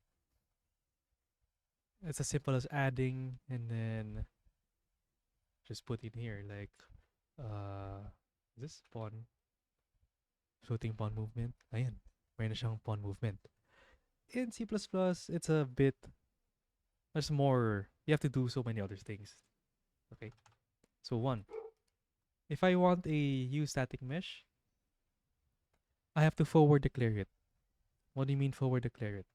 It's as simple as adding and then just put in here like this pawn, floating pawn movement. Ayan, mayroon na siyang pawn movement. In C++, it's a bit, there's more, you have to do so many other things. Okay, so one, if I want a use static mesh, I have to forward declare it. What do you mean forward declare it?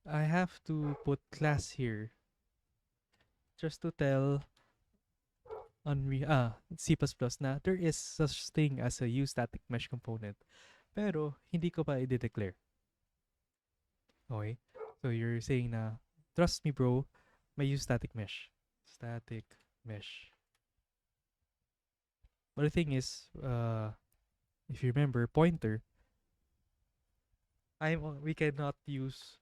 I have to put class here just to tell C++ na there is such thing as a use static mesh component. Pero hindi ko pa i-declare. Okay? So you're saying na trust me bro, may use static mesh. Static mesh. But the thing is, if you remember pointer, we cannot use,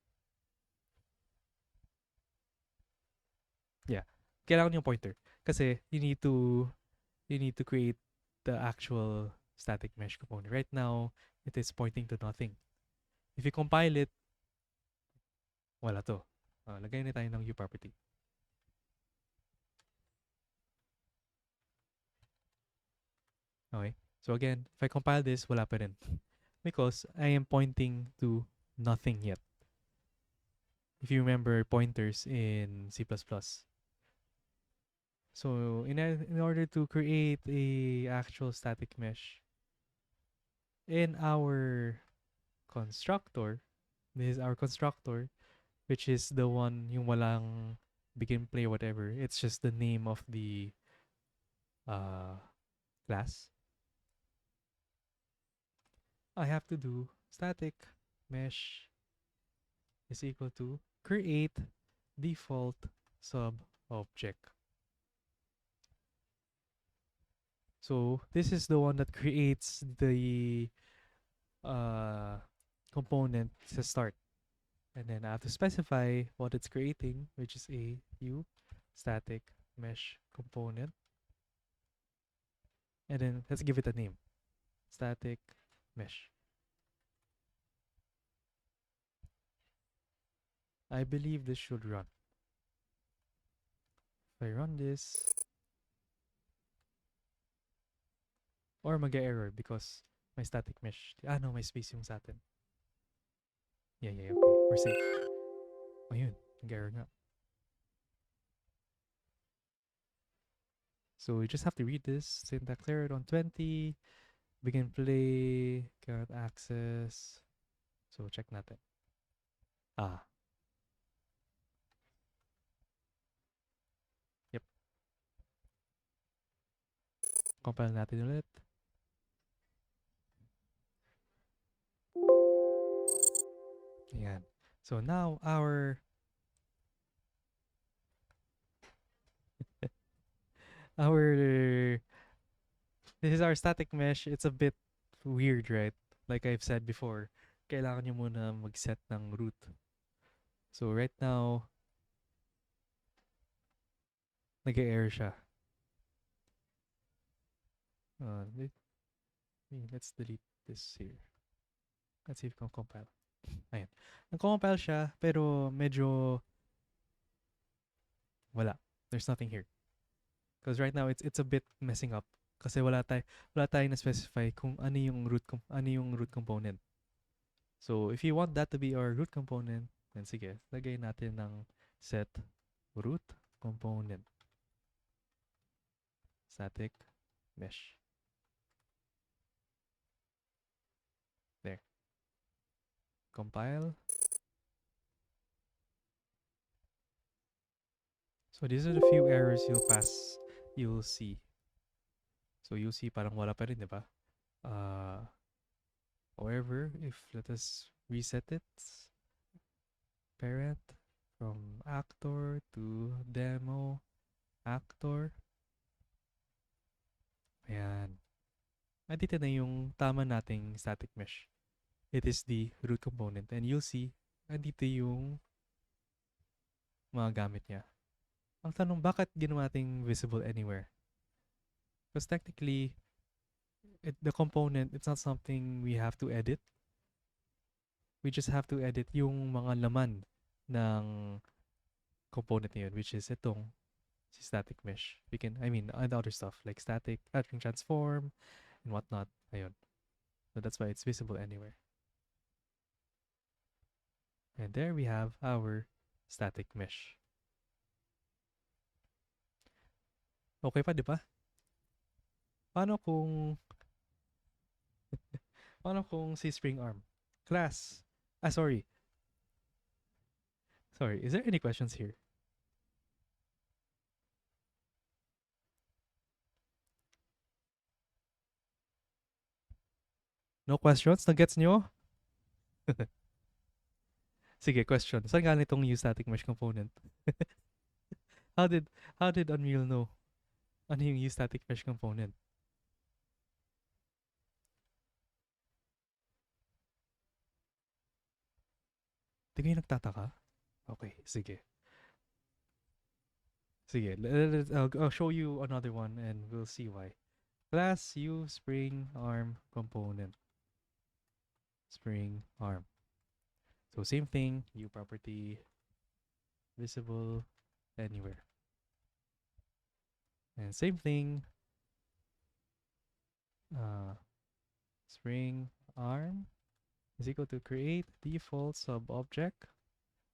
yeah, kailangan yung pointer kasi you need to create the actual static mesh component. Right now, it is pointing to nothing. If you compile it, wala to. Lagay na tayo ng U property. Okay. So again, if I compile this, wala pa rin. Because I am pointing to nothing yet. If you remember pointers in C++. So in order to create a actual static mesh, in our constructor, this is our constructor, which is the one yung walang begin, play, whatever. It's just the name of the class. I have to do static mesh is equal to create default sub object. So this is the one that creates the component to start. And then I have to specify what it's creating, which is a U static mesh component. And then let's give it a name. Static mesh. I believe this should run. If I run this, or mag-error because my static mesh, no, may space yung sa atin. Yeah, okay, we're safe. Ayun, nag-error nga. So we just have to read this. Syntax error on 20. Begin play. Cannot access. So check natin. Ah. Yep. Compile natin ulit. Ayan. So now our this is our static mesh. It's a bit weird, right? Like I've said before, kailangan nyo muna mag-set ng root. So right now, nag-error siya. Let's delete this here. Let's see if we can compile. Ayan. Nag-compile siya, pero medyo wala. There's nothing here. Because right now, it's a bit messing up. Kasi wala tayong na-specify kung ano yung root component. So, if you want that to be our root component, then sige, lagay natin ng set root component. Static mesh. There. Compile. So, these are the few errors you'll see. So, you'll see parang wala pa rin, di ba? However, if let us reset it, parent from actor to demo actor. Ayan. Andito na yung tama nating static mesh. It is the root component. And you'll see, andito yung mga gamit niya. Ang tanong, bakit ginawa nating visible anywhere? Because technically, the component, it's not something we have to edit. We just have to edit yung mga laman ng component na yun, which is itong static mesh. We can, and other stuff like static, transform, and whatnot. Ayun. So that's why it's visible anywhere. And there we have our static mesh. Okay pa, di ba? Paano kung si spring arm? Class. Sorry. Is there any questions here? No questions? Nagets nyo? Sige, question. Saan galing itong new static mesh component? how did Unreal know? Ano yung new static mesh component? Di kayo nagtataka? Okay, sige. Sige, I'll show you another one and we'll see why. Class U spring arm component. Spring arm. So same thing, U property, visible anywhere. And same thing, spring arm is equal to create default sub object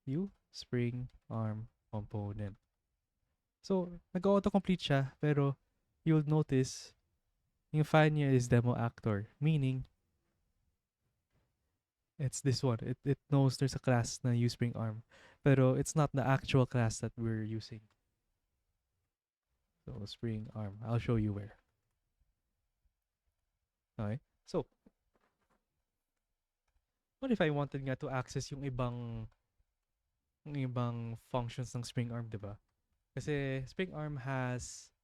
U spring arm component. So nag-autocomplete siya, pero you'll notice yung file niya is demo actor, meaning it's this one. It knows there's a class na uSpring arm, pero it's not the actual class that we're using. So spring arm, I'll show you where. Okay. So what if I wanted nga to access yung ibang functions ng spring arm, 'di ba? Kasi spring arm has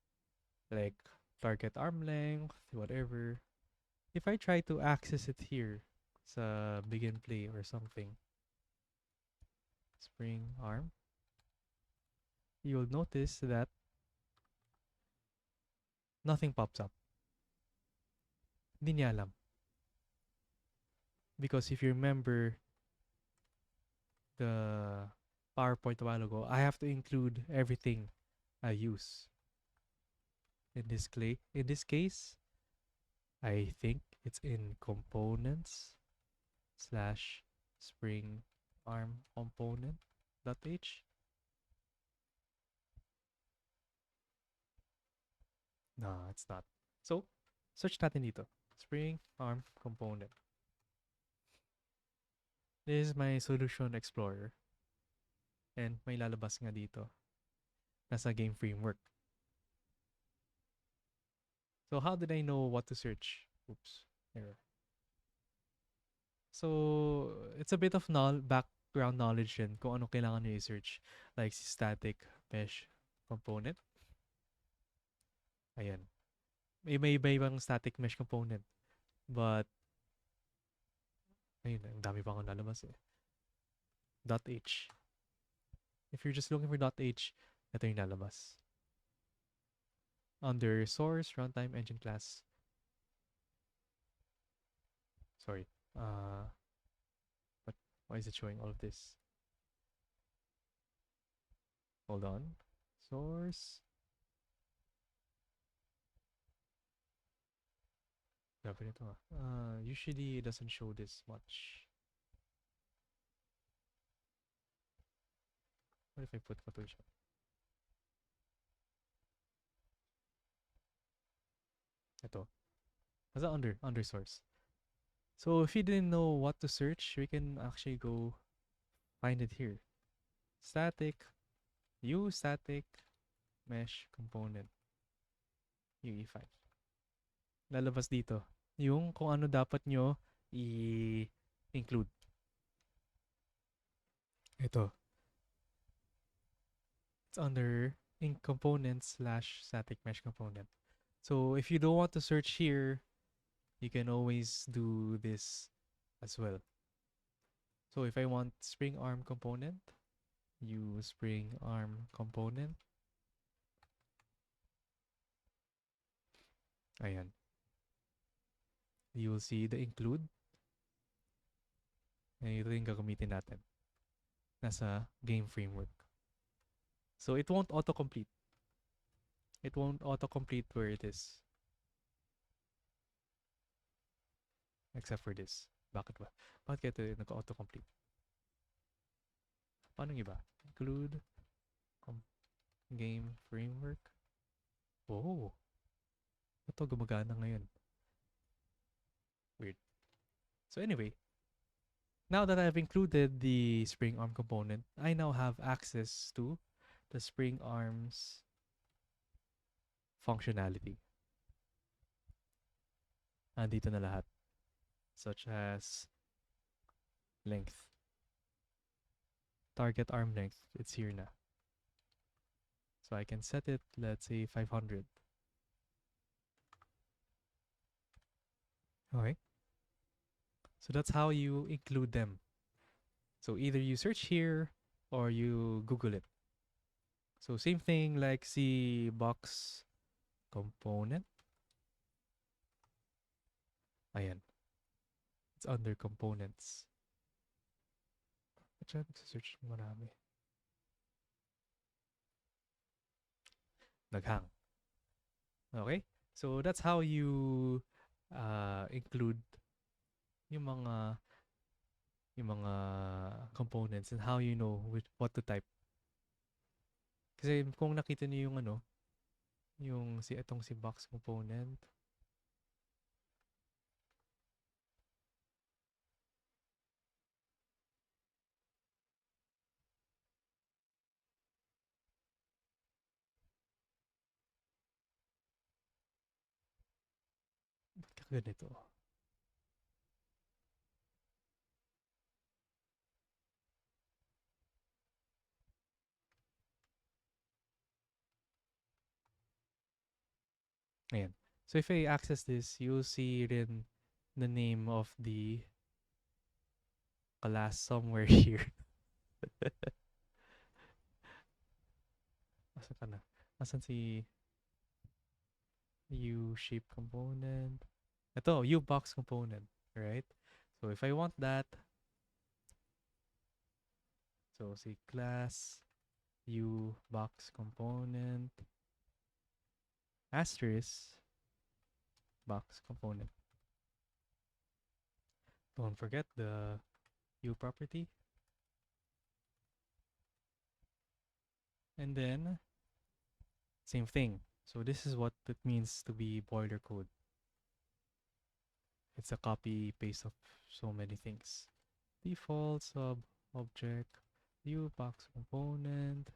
like target arm length, whatever. If I try to access it here sa begin play or something, spring arm, you'll notice that nothing pops up. Hindi niya alam. Because if you remember the PowerPoint a while ago, I have to include everything I use. In this case, I think it's in components / spring arm component.h. No, it's not. So, search natin dito. Spring Arm Component. This is my Solution Explorer. And may lalabas nga dito. Nasa game framework. So, how did I know what to search? Oops. Error. So, it's a bit of background knowledge din kung ano kailangan nyo i-search. Like static mesh component. Ayan. May iba-ibang static mesh component. But, ayun, ang dami pa akong lalabas eh. .h. If you're just looking for .h, ito yung lalabas. Under source, runtime, engine class. Sorry. But why is it showing all of this? Hold on. Source. Grabe nito ah. Usually it doesn't show this much. What if I put Photoshop? Ito. Nasa under source. So if you didn't know what to search, we can actually go find it here. Static, static mesh component. UE5. Lalabas dito. Yung kung ano dapat nyo i-include. Ito. It's under in components / static mesh component. So if you don't want to search here, you can always do this as well. So if I want spring arm component, use spring arm component. Ayan. You will see the include. And ito yung gagamitin natin. Nasa game framework. So it won't autocomplete. It won't autocomplete where it is. Except for this. Bakit ba? Bakit kaya ito nag-autocomplete? Paano yung iba? Include game framework. Oh. Ito gumagana ngayon. Weird. So anyway, now that I've included the spring arm component, I now have access to the spring arms functionality. Andito na lahat. Such as length. Target arm length. It's here na. So I can set it, let's say 500. Okay. So that's how you include them. So either you search here or you Google it. So same thing like C box component. Ayan. It's under components. Try to search marami. Naghang. Okay? So that's how you include yung mga components and how you know what to type. Kasi kung nakita niyo yung yung itong si box component. Ba't ka ganito? Ayan. So if I access this, you'll see rin the name of the class somewhere here. Asan ka na? Asan si U-shape component? Ito, U-box component, right? So if I want that, so si class U-box component asterisk box component. Don't forget the U property. And then, same thing. So this is what it means to be boiler code. It's a copy paste of so many things. Default sub object view box component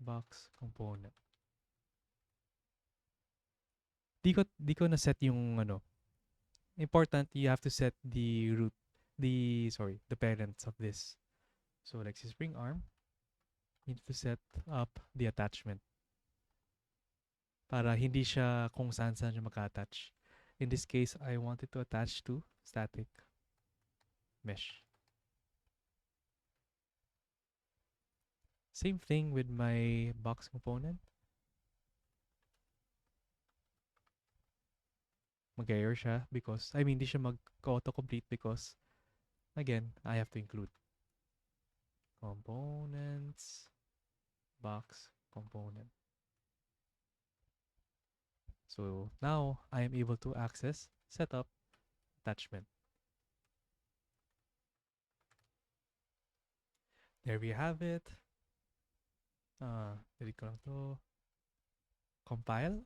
box component. Di ko na set yung ano. Important, you have to set the root, the parents of this. So like si spring arm, you need to set up the attachment para hindi siya kung saan siya maka-attach. In this case, I want it to attach to static mesh. Same thing with my box component. Mag-error siya because, hindi siya mag-autocomplete because, again, I have to include components, box component. So now I am able to access, setup, attachment. There we have it. Delete ko lang to. Compile.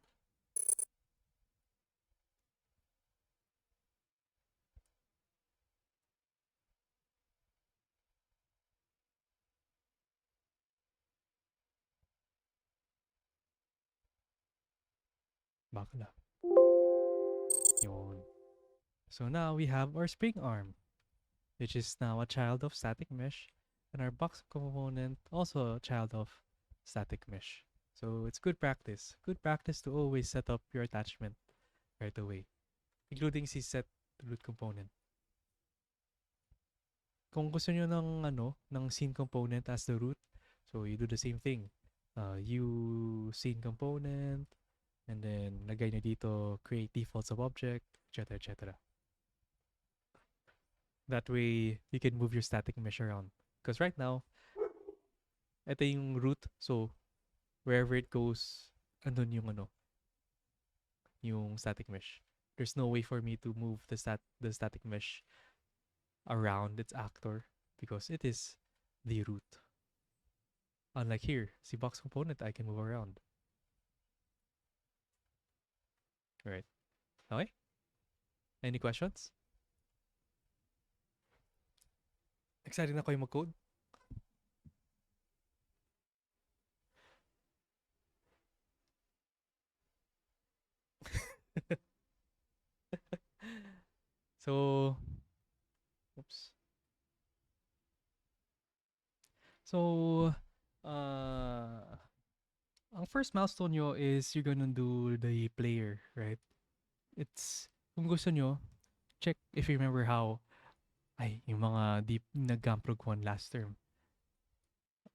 Baka na. Yun. So now we have our spring arm, which is now a child of static mesh, and our box component also a child of static mesh. So it's good practice. Good practice to always set up your attachment right away, including si set root component. Kung gusto nyo ng scene component as the root, so you do the same thing. You scene component, and then lagay nyo dito create default sub object, etc. etc. That way, you can move your static mesh around. Because right now, ito yung root. So, wherever it goes, andun yung static mesh. There's no way for me to move the static mesh around its actor because it is the root. Unlike here, si box component, I can move around. Right. Okay? Any questions? Excited na kayo mag-code? So, oops. So, ang first milestone nyo is you're gonna do the player, right? It's, kung gusto nyo, check if you remember how, yung mga deep nag-GAMPRG1 last term.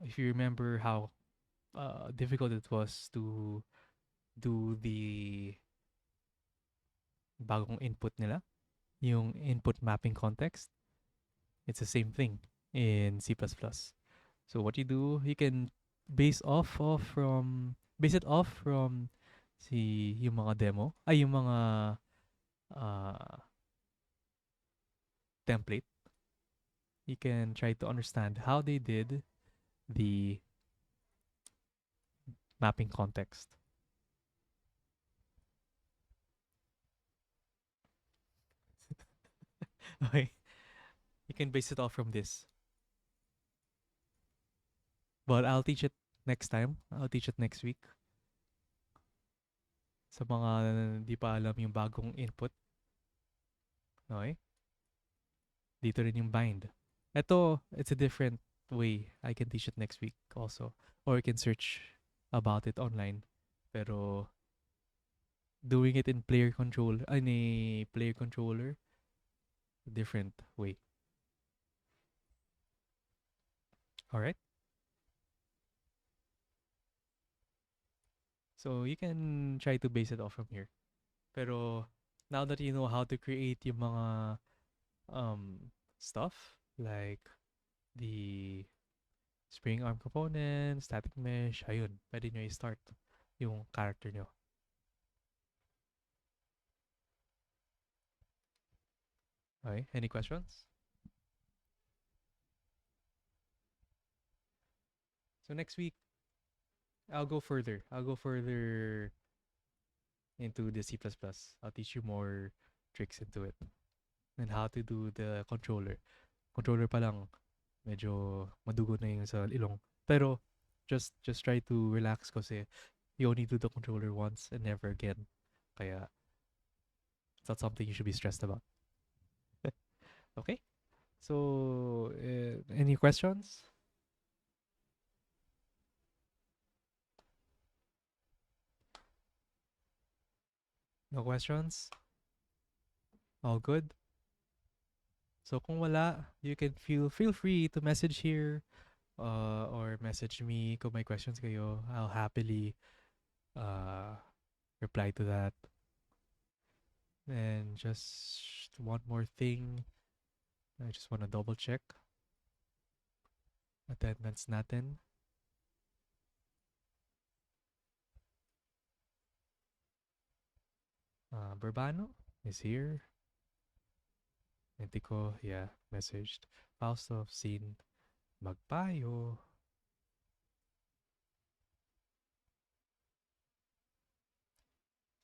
If you remember how difficult it was to do the bagong input nila, yung input mapping context, it's the same thing in C++. So what you do, you can base it off from yung mga demo, yung mga template. You can try to understand how they did the mapping context. Okay. You can base it off from this. But I'll teach it next time. I'll teach it next week. Sa mga di pa alam yung bagong input. Okay? Dito rin yung bind. Ito, it's a different way. I can teach it next week also. Or you can search about it online. Pero doing it in player controller, different way. Alright? So you can try to base it off from here. Pero now that you know how to create yung mga stuff like the spring arm component, static mesh, ayun, pwede nyo i-start yung character nyo. Okay, any questions? So next week, I'll go further. I'll go further into the C++. I'll teach you more tricks into it and how to do the controller. Controller pa lang, medyo madugo na yung sa ilong. Pero just try to relax kasi you only do the controller once and never again. Kaya it's not something you should be stressed about. Okay? So, any questions? No questions? All good? So kung wala, you can feel free to message here or message me kung may questions kayo. I'll happily uh, reply to that. And just one more thing, I just want to double check attendance natin. Burbano is here. Entico, yeah, messaged. Fausto, seen. Magpayo.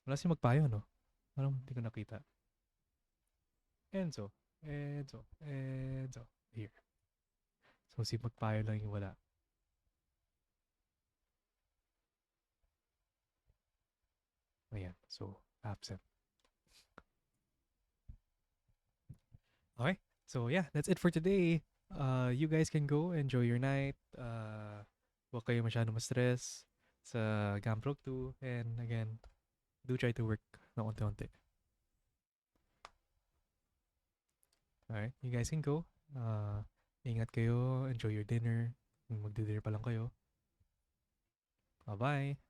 Wala si Magpayo, no? Parang hindi ko nakita. Enzo. Enzo. Enzo. Here. So si Magpayo lang yung wala. Ayan. So, absent. Okay. So yeah, that's it for today. You guys can go enjoy your night. Huwag kayo masyado ma-stress sa GAMPRG2. And again, do try to work na unti-unti. Alright, you guys can go. Ingat kayo, enjoy your dinner. Kung magdi-dinner pa lang kayo. Bye-bye.